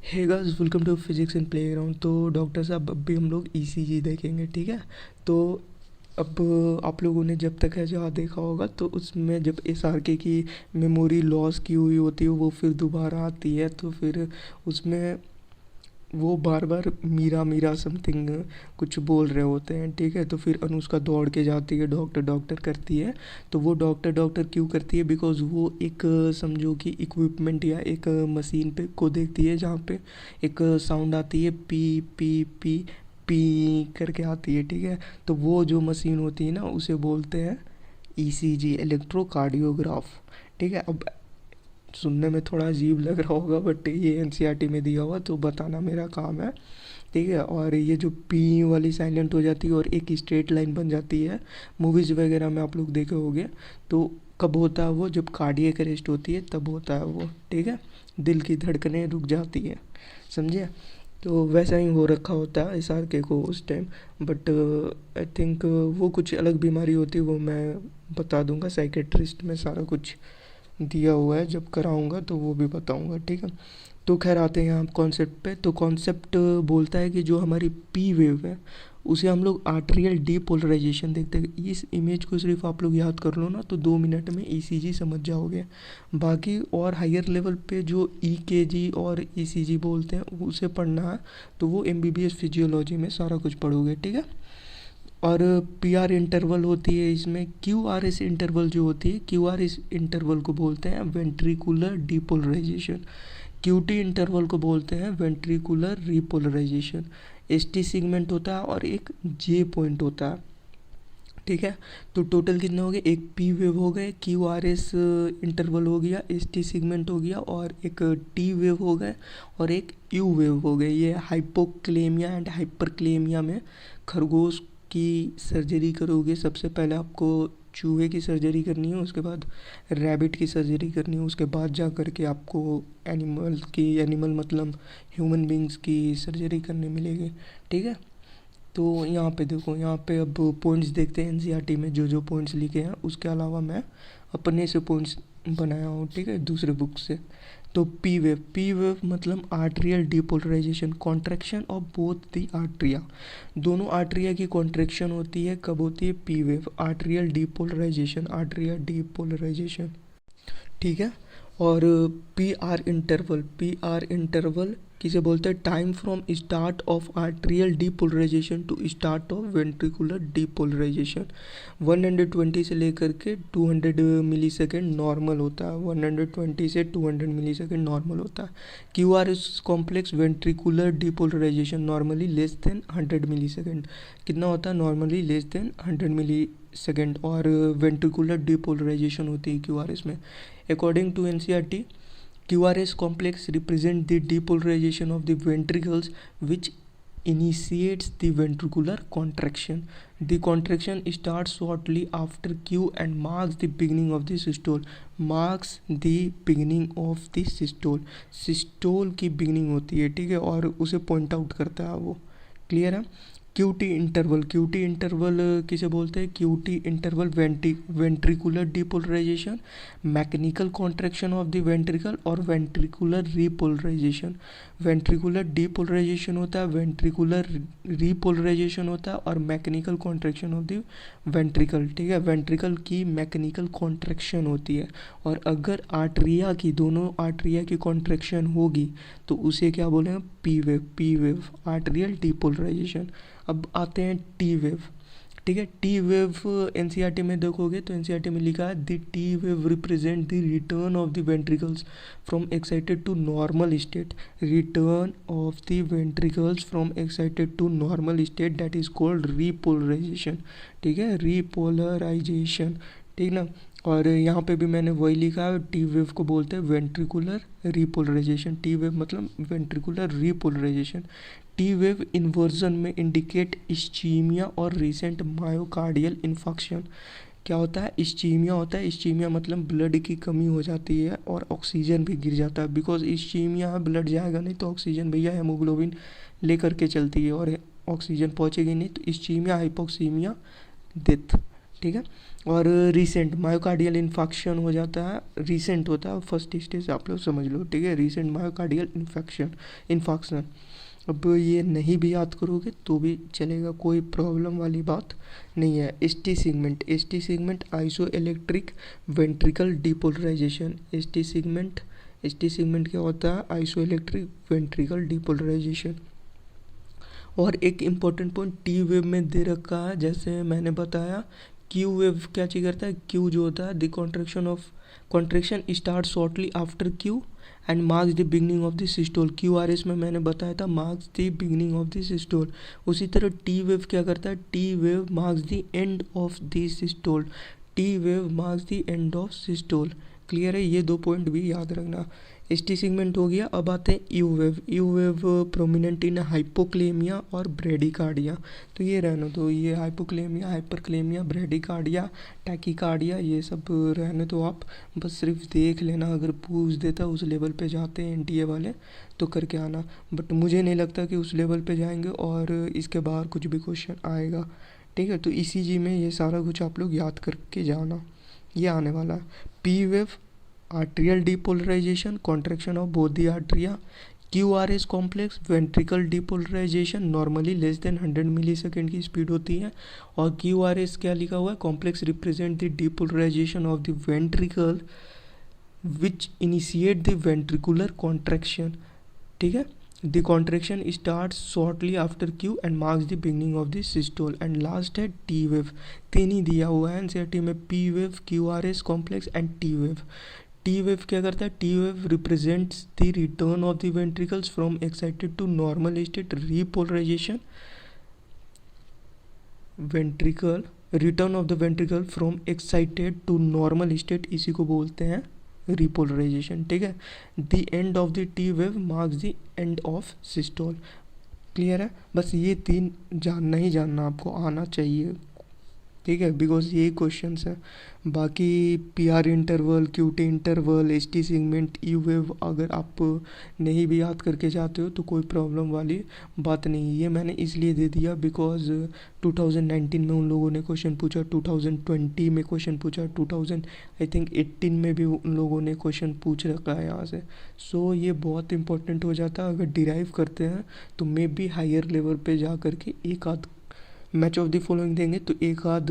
Hey guys, welcome to physics and playground. तो doctor साहब, अब भी हम लोग ईसीजी देखेंगे, ठीक है। तो अब आप लोगों ने जब तक है जहाँ देखा होगा, तो उसमें जब एसआरके की मेमोरी लॉस की हुई होती है वो फिर दोबारा आती है, तो फिर उसमें वो बार बार मीरा मीरा समथिंग कुछ बोल रहे होते हैं, ठीक है। तो फिर अनुष्का दौड़ के जाती है, डॉक्टर डॉक्टर करती है। तो वो डॉक्टर डॉक्टर क्यों करती है? बिकॉज़ वो एक समझो कि इक्विपमेंट या एक मशीन पे को देखती है जहाँ पे एक साउंड आती है, पी पी पी पी करके आती है, ठीक है। तो वो जो मशीन होती है ना, उसे बोलते हैं ईसीजी, इलेक्ट्रोकार्डियोग्राफ, ठीक है। अब सुनने में थोड़ा अजीब लग रहा होगा, बट ये एनसीईआरटी में दिया हुआ तो बताना मेरा काम है, ठीक है। और ये जो पी वाली साइलेंट हो जाती है और एक स्ट्रेट लाइन बन जाती है, मूवीज़ वगैरह में आप लोग देखे होंगे। तो कब होता है वो? जब कार्डियक अरेस्ट होती है तब होता है वो, ठीक है। दिल की धड़कनें रुक जाती है, समझे। तो वैसा ही हो रखा होता है एसआरके को उस टाइम। बट आई थिंक वो कुछ अलग बीमारी होती है, वो मैं बता दूंगा। साइकेट्रिस्ट में सारा कुछ दिया हुआ है, जब कराऊंगा तो वो भी बताऊंगा, ठीक है। तो खैर आते हैं यहाँ कॉन्सेप्ट पे। तो कॉन्सेप्ट बोलता है कि जो हमारी पी वेव है उसे हम लोग आर्टेरियल डीपोलराइजेशन देखते हैं। इस इमेज को सिर्फ आप लोग याद कर लो ना, तो 2 मिनट में ईसीजी समझ जाओगे। बाकी और हायर लेवल पे जो ईकेजी और ईसीजी बोलते हैं उसे पढ़ना है, तो वो एमबीबीएस फिजियोलॉजी में सारा कुछ पढ़ोगे, ठीक है। और पीआर इंटरवल होती है इसमें। क्यूआरएस इंटरवल जो होती है, क्यूआरएस इंटरवल को बोलते हैं वेंट्रिकुलर डीपोलराइजेशन। क्यूटी इंटरवल को बोलते हैं वेंट्रिकुलर रीपोलराइजेशन। एसटी सेगमेंट होता है और एक जे पॉइंट होता है, ठीक है। तो टोटल कितने हो गए? एक पी वेव हो गए, क्यू आर एस इंटरवल हो गया, एस टी सेगमेंट हो गया, और एक टी वेव हो गए, और एक यू वेव हो गए। ये हाइपोक्लेमिया एंड हाइपरक्लेमिया में खरगोश की सर्जरी करोगे। सबसे पहले आपको चूहे की सर्जरी करनी है, उसके बाद रैबिट की सर्जरी करनी है, उसके बाद जा कर के आपको एनिमल मतलब ह्यूमन बींग्स की सर्जरी करने मिलेगी, ठीक है। तो यहाँ पे देखो, यहाँ पे अब पॉइंट्स देखते हैं एनसीईआरटी में जो जो पॉइंट्स लिखे हैं, उसके अलावा मैं अपने से पॉइंट्स बनाया हूँ, ठीक है, दूसरे बुक से। तो पी वेव मतलब atrial depolarisation, contraction of both the atria. दोनों आर्ट्रिया की कॉन्ट्रैक्शन होती है, कब होती है? P wave, atrial depolarisation, atrial depolarisation, ठीक है। और पी आर इंटरवल किसे बोलते हैं? Time from start of atrial depolarisation to start of ventricular depolarisation. 120 से लेकर के 200 मिली सेकेंड नॉर्मल होता है, 120 से 200 मिली सेकेंड नॉर्मल होता है। Q R S complex ventricular depolarisation normally less than 100 millisecond. कितना होता है? Normally less than 100 millisecond. और वेंट्रिकुलर डीपोलराइजेशन होती है क्यू आर एस में। According to NCERT, QRS complex represent the depolarization of the ventricles, which initiates the ventricular contraction. The contraction starts shortly after Q and marks the beginning of the systole. Marks the beginning of the systole. Systole की beginning होती है, ठीक है, और उसे point out करता है वो। क्लियर है? क्यूटी इंटरवल किसे बोलते हैं? QT interval ventricular depolarisation, mechanical contraction of the ventricle, और वेंट्रिकुलर रीपोलराइजेशन। वेंट्रिकुलर डीपोलराइजेशन होता है, वेंट्रिकुलर रीपोलराइजेशन होता है, और mechanical contraction of the ventricle, ठीक है। वेंट्रिकल की मैकेनिकल कॉन्ट्रैक्शन होती है, और अगर आर्ट्रिया की, दोनों आर्ट्रिया की कॉन्ट्रैक्शन होगी तो उसे क्या बोलेंगे? P wave, atrial depolarisation. अब आते हैं टी वेव, ठीक है। टी वेव एनसीईआरटी में देखोगे तो एनसीईआरटी में लिखा है the T wave represent the return of the ventricles from excited to normal state. Return of the ventricles from excited to normal state, that is called repolarisation, ठीक है, repolarisation, ठीक ना। और यहाँ पे भी मैंने वही लिखा है, टी वेव को बोलते हैं वेंट्रिकुलर रीपोलराइजेशन। टी वेव मतलब ventricular repolarisation. T wave inversion में इंडिकेट इस्चीमिया और रिसेंट मायोकार्डियल इन्फेक्शन। क्या होता है? इस्चीमिया होता है। इस्चीमिया मतलब ब्लड की कमी हो जाती है और ऑक्सीजन भी गिर जाता है। बिकॉज इस्चीमिया है, ब्लड जाएगा नहीं तो ऑक्सीजन भैया हेमोग्लोबिन लेकर के चलती है, और ऑक्सीजन पहुँचेगी नहीं तो इस्चीमिया, हाइपोक्सीमिया, डेथ, ठीक है। और रीसेंट मायोकार्डियल इन्फेक्शन हो जाता है, रीसेंट होता है, फर्स्ट स्टेज आप लोग समझ लो, ठीक है। Recent myocardial infection. अब ये नहीं भी याद करोगे तो भी चलेगा, कोई प्रॉब्लम वाली बात नहीं है। ST segment isoelectric ventricle depolarisation. ST segment क्या होता है? Isoelectric ventricle depolarisation. और एक इम्पॉर्टेंट पॉइंट टी वेव में दे रखा है, जैसे मैंने बताया क्यू वेव क्या चीज़ करता है, क्यू जो होता है the contraction start shortly after Q and marks the beginning of the systole. Q R S में मैंने बताया था marks the beginning of the systole. उसी तरह टी वेव क्या करता है, T wave marks the end of the systole. T wave marks the end of systole. Clear है, ये 2 पॉइंट भी याद रखना। एसटी सेगमेंट हो गया। अब आते हैं U wave. U wave prominent in hypokalemia और ब्रेडिकार्डिया। तो ये रहने दो, ये हाइपोक्लेमिया, हाइपरक्लेमिया, ब्रेडिकार्डिया, टैकीकार्डिया, ये सब रहने दो आप, बस सिर्फ देख लेना। अगर पूछ देता उस लेवल पे जाते हैं एनटीए वाले तो करके आना, बट मुझे नहीं लगता कि उस लेवल पे जाएंगे और इसके बाहर कुछ भी क्वेश्चन आएगा, ठीक है। तो ईसीजी में ये सारा कुछ आप लोग याद करके जाना, ये आने वाला है। P wave atrial depolarization, contraction of both the atria. QRS complex ventricle depolarization, normally less than 100 millisecond की स्पीड होती है। और क्यूआरएस क्या लिखा हुआ है, complex represent the depolarization of the ventricle which initiate the ventricular contraction, ठीक है। The contraction start shortly after Q and marks the beginning of the systole. And last है टी वेव। 3 ही दिया हुआ है एनसीईआरटी में, P wave, QRS complex and T wave. T wave क्या करता है, T wave represents the return of the ventricles from excited to normal state, repolarisation. Ventricle return of the ventricle from excited to normal state, इसी को बोलते हैं repolarisation, ठीक है। The end of the T wave marks the end of systole. Clear है, बस ये 3 जानना ही जानना आपको आना चाहिए, ठीक है, बिकॉज यही क्वेश्चंस है। बाकी P R interval, QT interval, S T segment, you wave अगर आप नहीं भी याद करके जाते हो तो कोई प्रॉब्लम वाली बात नहीं। ये मैंने इसलिए दे दिया बिकॉज 2019 में उन लोगों ने क्वेश्चन पूछा, 2020 में क्वेश्चन पूछा, 2000 आई थिंक 18 में भी उन लोगों ने क्वेश्चन पूछ रखा है यहाँ से। सो ये बहुत इंपॉर्टेंट हो जाता है। अगर डिराइव करते हैं तो मे बी हायर लेवल पे जा करके एक आध मैच ऑफ द फॉलोइंग देंगे तो एक आध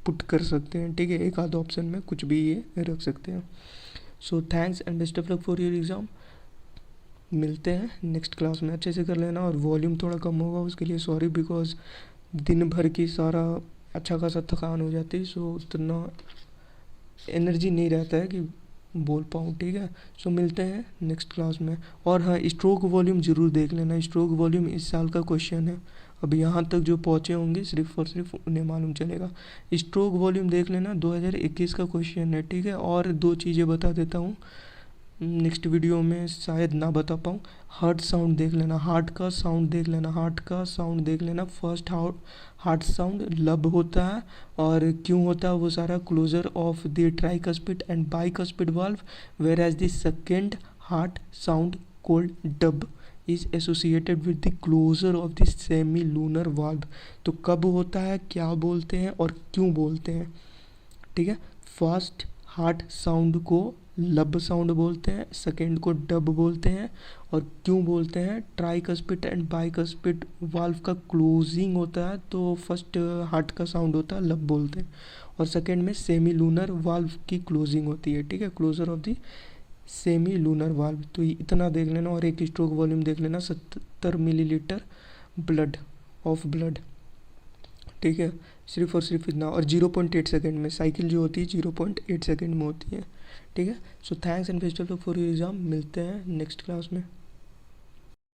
पुट कर सकते हैं, ठीक है, एक आध ऑप्शन में कुछ भी ये रख सकते हैं। So thanks and best of luck for your exam. मिलते हैं नेक्स्ट क्लास में, अच्छे से कर लेना। और वॉल्यूम थोड़ा कम होगा उसके लिए सॉरी, बिकॉज दिन भर की सारा अच्छा खासा थकान हो जाती है, सो उतना एनर्जी नहीं रहता है कि बोल पाऊँ, ठीक है। सो मिलते हैं नेक्स्ट क्लास में। और हाँ, स्ट्रोक वॉल्यूम ज़रूर देख लेना, स्ट्रोक वॉल्यूम इस साल का क्वेश्चन है। अब यहाँ तक जो पहुँचे होंगे सिर्फ और सिर्फ उन्हें मालूम चलेगा। स्ट्रोक वॉल्यूम देख लेना, 2021 का क्वेश्चन है, ठीक है। और 2 चीज़ें बता देता हूँ, नेक्स्ट वीडियो में शायद ना बता पाऊँ। हार्ट साउंड देख लेना, हार्ट का साउंड देख लेना, हार्ट का साउंड देख लेना। फर्स्ट हार्ट साउंड लब होता है, और क्यों होता है वो सारा closure of the tricuspid and bicuspid valve, whereas the second heart sound called dub is associated with the closure of the semilunar valve. तो कब होता है, क्या बोलते हैं और क्यों बोलते हैं, ठीक है। फर्स्ट हार्ट साउंड को लब साउंड बोलते हैं, सेकेंड को डब बोलते हैं, और क्यों बोलते हैं, ट्राइकस्पिड एंड बाइकस्पिड वाल्व का क्लोजिंग होता है तो फर्स्ट हार्ट का साउंड होता है लब बोलते हैं, और सेकेंड में सेमी लूनर वाल्व की क्लोजिंग होती है, ठीक है, closure of the semilunar valve. तो इतना देख लेना, और एक स्ट्रोक वॉल्यूम देख लेना, 70 मिलीलीटर ब्लड ऑफ ब्लड, ठीक है, सिर्फ और सिर्फ इतना। और 0.8 सेकेंड में साइकिल जो होती है 0.8 सेकेंड में होती है, ठीक है। So thanks and best of luck for your exam. मिलते हैं नेक्स्ट क्लास में।